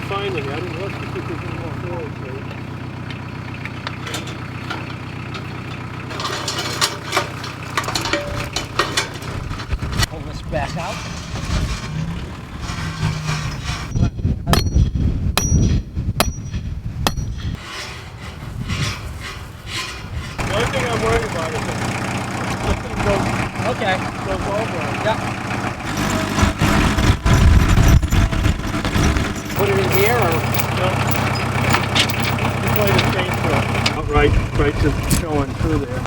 find any. I didn't look to see if there's any more forwards there. Pull this back out. The only thing I'm worried about is if this thing goes over. Yeah. Put it in here or? No. Just play the chain through. Right to showing through there.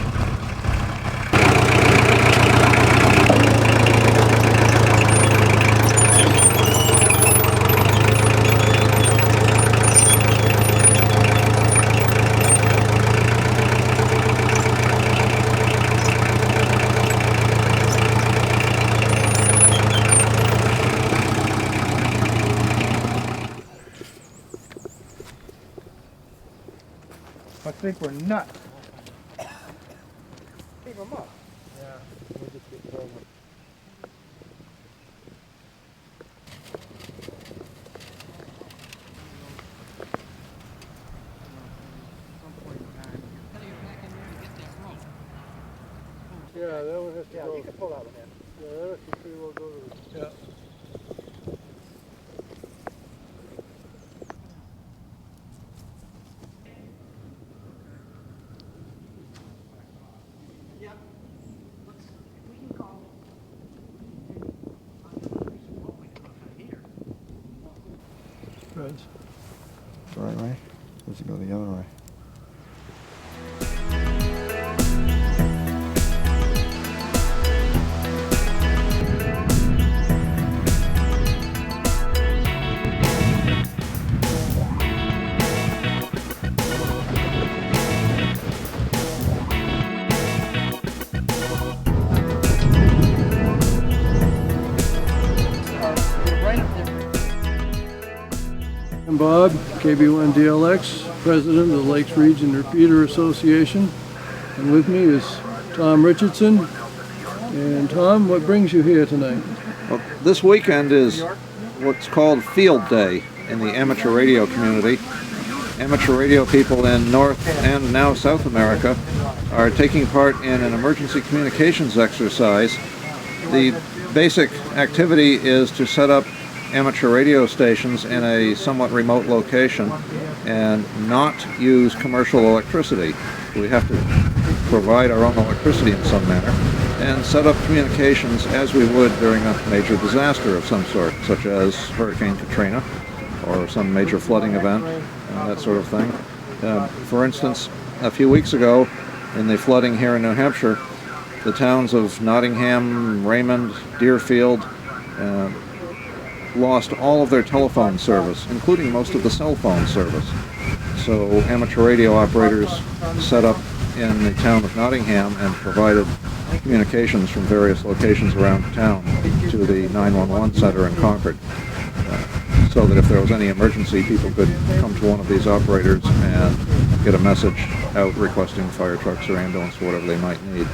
I think we're nuts. Keep them up. Yeah, we'll just get going. Yeah, that one has to go. You can pull that one in. Yeah, that has to pretty well go to the... Yeah. Reds. The right way? Does it go the other way? I'm Bob, KB1DLX, President of the Lakes Region Repeater Association. And with me is Tom Richardson. And Tom, what brings you here tonight? Well, this weekend is what's called Field Day in the amateur radio community. Amateur radio people in North and now South America are taking part in an emergency communications exercise. The basic activity is to set up amateur radio stations in a somewhat remote location and not use commercial electricity. We have to provide our own electricity in some manner and set up communications as we would during a major disaster of some sort, such as Hurricane Katrina or some major flooding event, that sort of thing. For instance, a few weeks ago in the flooding here in New Hampshire, the towns of Nottingham, Raymond, Deerfield, lost all of their telephone service, including most of the cell phone service. So amateur radio operators set up in the town of Nottingham and provided communications from various locations around town to the 911 center in Concord, so that if there was any emergency, people could come to one of these operators and get a message out requesting fire trucks or ambulance or whatever they might need.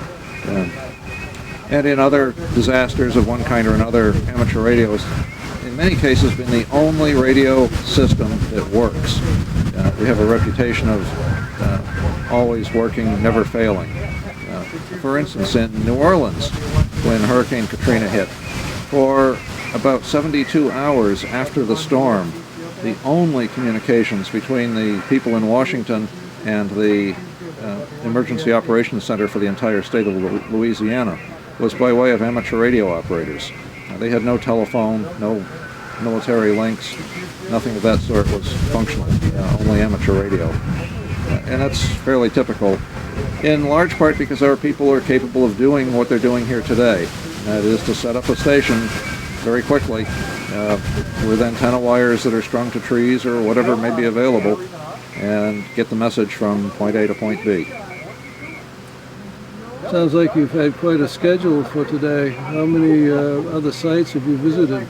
And in other disasters of one kind or another, amateur radio has in many cases been the only radio system that works. We have a reputation of always working, never failing. For instance, in New Orleans, when Hurricane Katrina hit, for about 72 hours after the storm, the only communications between the people in Washington and the Emergency Operations Center for the entire state of Louisiana was by way of amateur radio operators. They had no telephone, no military links, nothing of that sort was functional, only amateur radio. And that's fairly typical, in large part because our people are capable of doing what they're doing here today. That is to set up a station very quickly with antenna wires that are strung to trees or whatever may be available, and get the message from point A to point B. Sounds like you've had quite a schedule for today. How many other sites have you visited?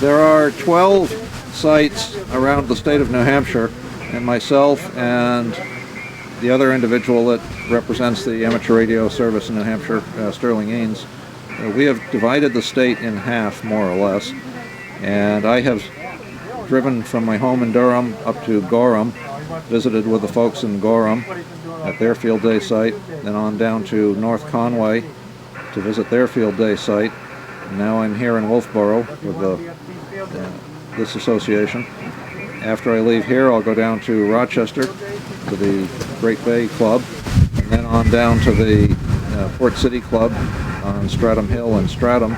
There are 12 sites around the state of New Hampshire, and myself and the other individual that represents the amateur radio service in New Hampshire, Sterling Eanes, we have divided the state in half, more or less, and I have driven from my home in Durham up to Gorham, visited with the folks in Gorham at their field day site, then on down to North Conway to visit their field day site. And now I'm here in Wolfeboro with this association. After I leave here, I'll go down to Rochester to the Great Bay Club, and then on down to the Port City Club on Stratham Hill in Stratham,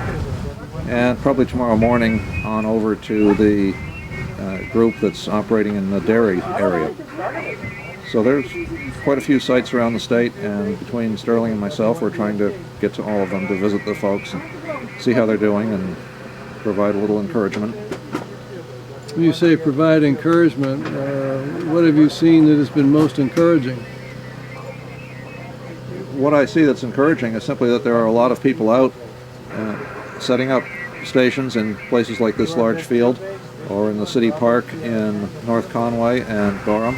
and probably tomorrow morning on over to the group that's operating in the Derry area. So there's quite a few sites around the state, and between Sterling and myself, we're trying to get to all of them to visit the folks and see how they're doing and provide a little encouragement. When you say provide encouragement, what have you seen that has been most encouraging? What I see that's encouraging is simply that there are a lot of people out setting up stations in places like this large field or in the city park in North Conway and Gorham,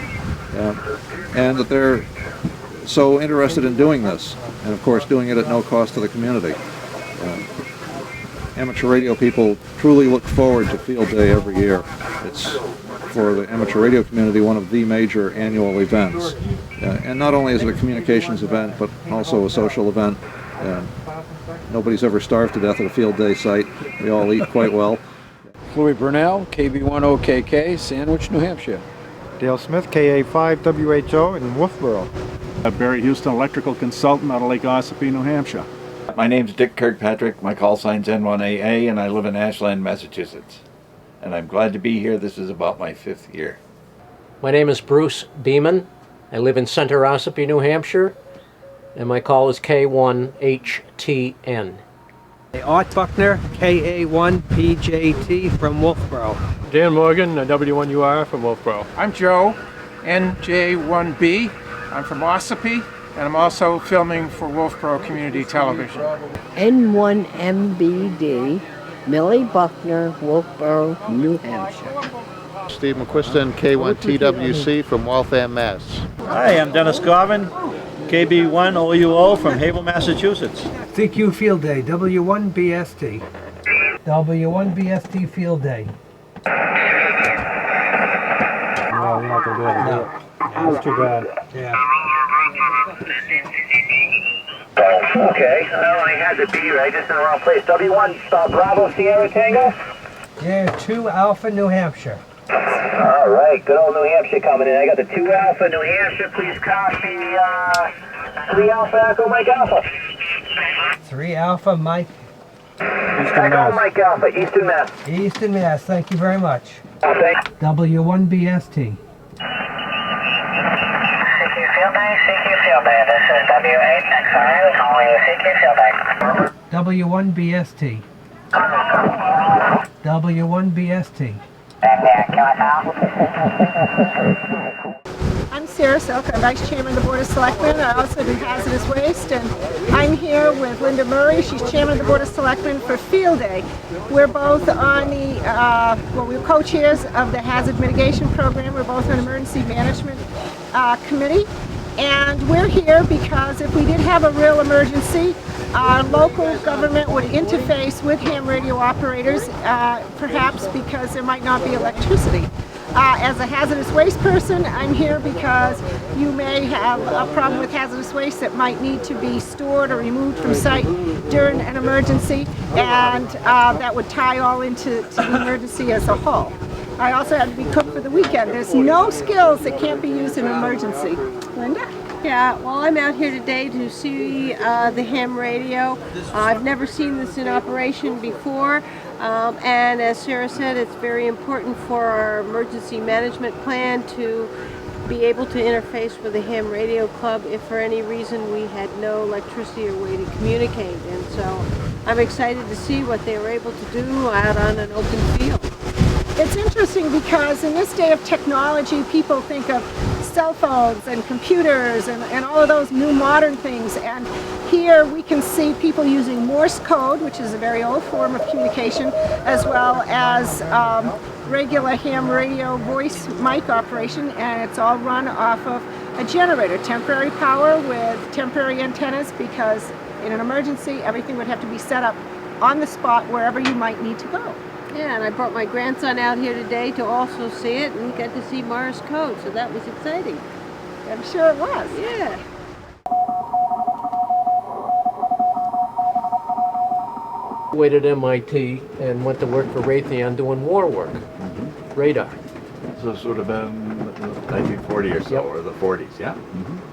and that they're so interested in doing this, and of course doing it at no cost to the community. Amateur radio people truly look forward to Field Day every year. It's, for the amateur radio community, one of the major annual events. And not only is it a communications event, but also a social event. Nobody's ever starved to death at a Field Day site. We all eat quite well. Louis Burnell, KB10KK, Sandwich, New Hampshire. Dale Smith, KA5WHO in Wolfeboro. Barry Houston, electrical consultant out of Lake Ossipee, New Hampshire. My name's Dick Kirkpatrick. My call sign's N1AA, and I live in Ashland, Massachusetts. And I'm glad to be here. This is about my 5th year. My name is Bruce Beeman. I live in Center Ossipee, New Hampshire, and my call is K1HTN. Art Buckner, KA1PJT from Wolfeboro. Dan Morgan, W1UR from Wolfeboro. I'm Joe, NJ1B. I'm from Ossipee, and I'm also filming for Wolfeboro Community Television. N1MBD, Millie Buckner, Wolfeboro, New Hampshire. Steve McQuiston, K1TWC from Waltham, Mass. Hi, I'm Dennis Garvin, KB1OUO from Havel, Massachusetts. CQ Field Day, W1BST. W1BST Field Day. No, we're not going to be able to do it. That's too bad. Yeah. Okay, I had to be right, just in the wrong place. W1 Bravo Sierra Tango? Yeah, 2 Alpha, New Hampshire. All right, good old New Hampshire coming in. I got the 2 Alpha, New Hampshire. Please copy 3 Alpha, Echo Mike Alpha. 3 Alpha, Mike. Echo Mike Alpha, Eastern Mass. Eastern Mass, thank you very much. Okay. W1BST. CQ Field Day, this is W8XRN calling you CQ Field Day. W1BST. W1BST. I'm Sarah Silk, I'm Vice Chairman of the Board of Selectmen. I also do hazardous waste, and I'm here with Linda Murray. She's Chairman of the Board of Selectmen for Field Day. We're both on the, we're co-chairs of the Hazard Mitigation Program. We're both on Emergency Management Committee. And we're here because if we did have a real emergency, our local government would interface with ham radio operators, perhaps because there might not be electricity. As a hazardous waste person, I'm here because you may have a problem with hazardous waste that might need to be stored or removed from site during an emergency, and that would tie all into the emergency as a whole. I also have to be cook for the weekend. There's no skills that can't be used in an emergency. Linda? Yeah, well, I'm out here today to see the ham radio. I've never seen this in operation before, and as Sarah said, it's very important for our emergency management plan to be able to interface with the ham radio club if for any reason we had no electricity or way to communicate. And so I'm excited to see what they were able to do out on an open field. It's interesting because in this day of technology, people think of cell phones and computers and all of those new modern things, and here we can see people using Morse code, which is a very old form of communication, as well as regular ham radio voice mic operation, and it's all run off of a generator, temporary power with temporary antennas, because in an emergency everything would have to be set up on the spot wherever you might need to go. Yeah, and I brought my grandson out here today to also see it, and he got to see Morris Code, so that was exciting. I'm sure it was. Yeah. Waited at MIT and went to work for Raytheon doing war work, radar. So it's sort of been 1940 or so, or the 40s, yeah?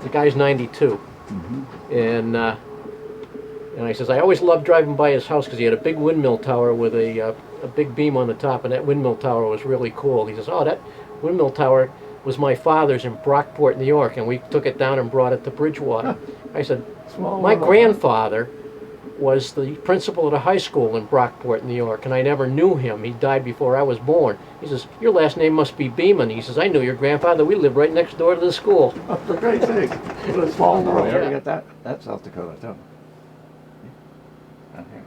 The guy's 92. And I says, I always loved driving by his house because he had a big windmill tower with a big beam on the top, and that windmill tower was really cool. He says, oh, that windmill tower was my father's in Brockport, New York, and we took it down and brought it to Bridgewater. I said, my grandfather was the principal of the high school in Brockport, New York, and I never knew him. He died before I was born. He says, your last name must be Beeman. He says, I knew your grandfather. We lived right next door to the school. Oh, for Christ's sake. What a small world. You ever get that? That's South Dakota, too. Down here.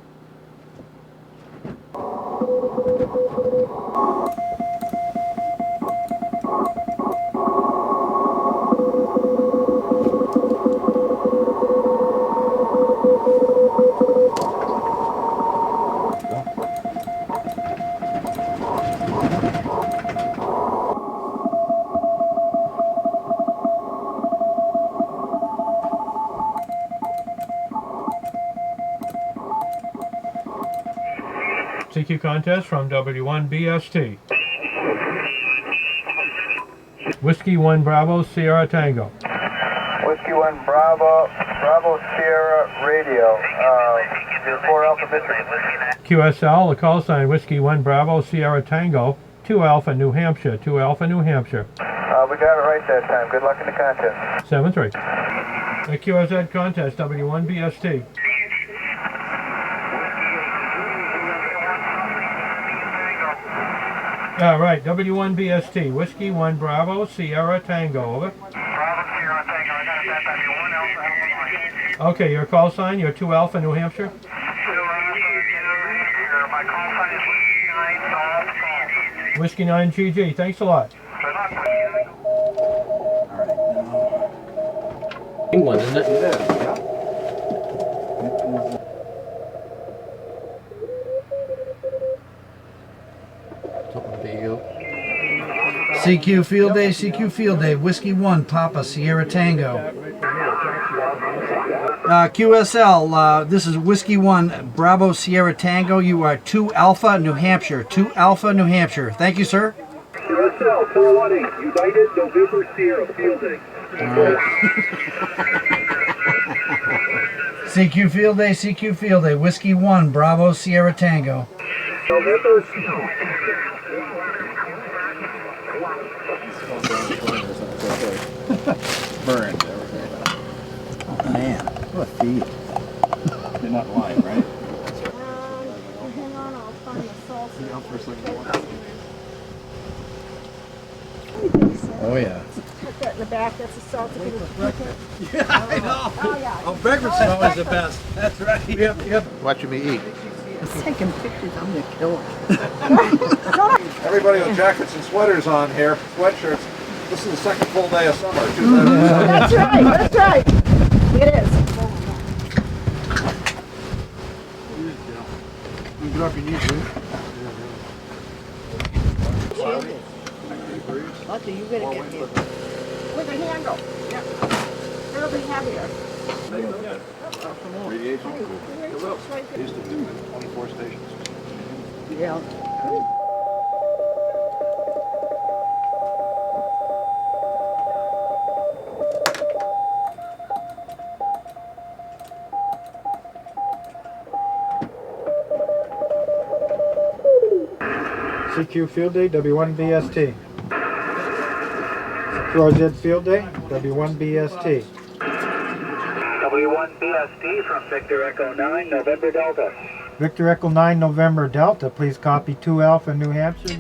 CQ contest from W1BST. Whiskey 1 Bravo Sierra Tango. Whiskey 1 Bravo Sierra Radio. Your 4 Alpha Victor. QSL, the call sign Whiskey 1 Bravo Sierra Tango, 2 Alpha New Hampshire, 2 Alpha New Hampshire. We got it right that time. Good luck in the contest. 7-3. The QRZ contest, W1BST. All right, W1BST, Whiskey 1 Bravo Sierra Tango, over. Bravo Sierra Tango, I got it that time. You're 1 Alpha. Okay, your call sign, you're 2 Alpha New Hampshire. 2 Alpha, my call sign is Whiskey 9 Golf. Whiskey 9 GG, thanks a lot. Good luck. England, isn't it? It is, yeah. CQ Field Day, CQ Field Day, Whiskey 1, Papa, Sierra Tango. QSL, this is Whiskey 1, Bravo, Sierra Tango. You are 2 Alpha, New Hampshire. 2 Alpha, New Hampshire. Thank you, sir. QSL 418, United November Sierra Field Day. CQ Field Day, CQ Field Day, Whiskey 1, Bravo, Sierra Tango. November Burn. Man, what a feed. You're not lying, right? Hang on, I'll find the salsa. Oh, yeah. Put that in the back. That's the salsa. Yeah, I know. Oh, yeah. Oh, breakfast is always the best. That's right. Yep. Watching me eat. He's taking pictures. I'm going to kill him. Everybody with jackets and sweaters on here, sweatshirts. This is the second full day of summer. That's right. That's right. It is. Get off your knees, dude. Arthur, you better get me. With the handle. Yep. It'll be heavier. Radiation. Used to do 24 stations. Yeah. CQ Field Day, W1BST. QRZ Field Day, W1BST. W1BST from Victor Echo 9, November Delta. Victor Echo 9 November Delta, please copy 2 Alpha New Hampshire.